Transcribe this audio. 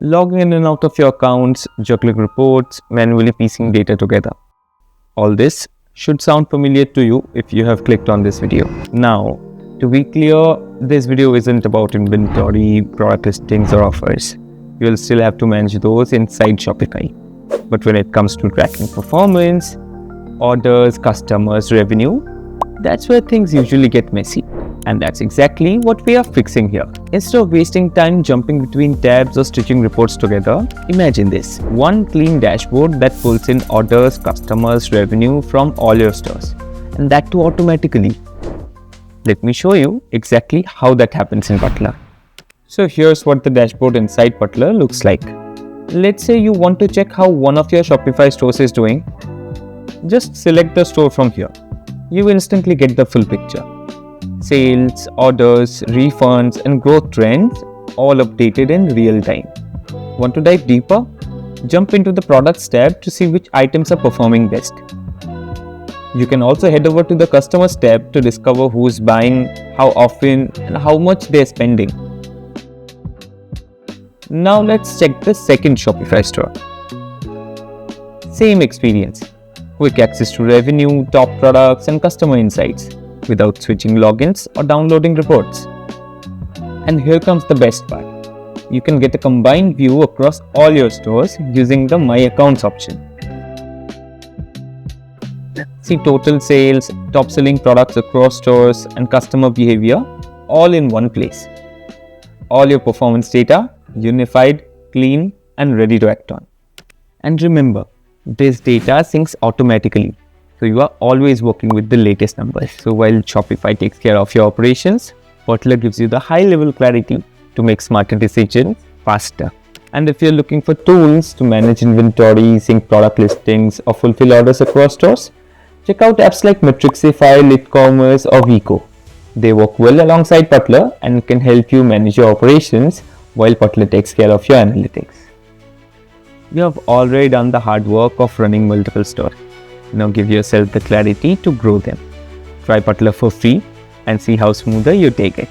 logging in and out of your accounts, juggling reports, manually piecing data together. All this should sound familiar to you if you have clicked on this video. Now, to be clear, this video isn't about inventory, product listings or offers. You will still have to manage those inside Shopify. But when it comes to tracking performance, orders, customers, revenue, that's where things usually get messy. And that's exactly what we are fixing here. Instead of wasting time jumping between tabs or stitching reports together, imagine this: one clean dashboard that pulls in orders, customers, revenue from all your stores. And that too automatically. Let me show you exactly how that happens in Putler. So here's what the dashboard inside Putler looks like. Let's say you want to check how one of your Shopify stores is doing. Just select the store from here. You instantly get the full picture. Sales, orders, refunds and growth trends all updated in real time. Want to dive deeper? Jump into the products tab to see which items are performing best. You can also head over to the customers tab to discover who's buying, how often and how much they're spending. Now let's check the second Shopify store. Same experience. Quick access to revenue, top products and customer insights without switching logins or downloading reports. And here comes the best part. You can get a combined view across all your stores using the My Accounts option. See total sales, top selling products across stores and customer behavior all in one place. All your performance data unified, clean and ready to act on. And remember, this data syncs automatically, so you are always working with the latest numbers. So while Shopify takes care of your operations, Putler gives you the high level clarity to make smarter decisions faster. And if you're looking for tools to manage inventory, sync product listings or fulfill orders across stores, check out apps like Matrixify, LitCommerce or Veeqo. They work well alongside Putler and can help you manage your operations while Putler takes care of your analytics. You have already done the hard work of running multiple stores. Now give yourself the clarity to grow them. Try Putler for free and see how smoother you take it.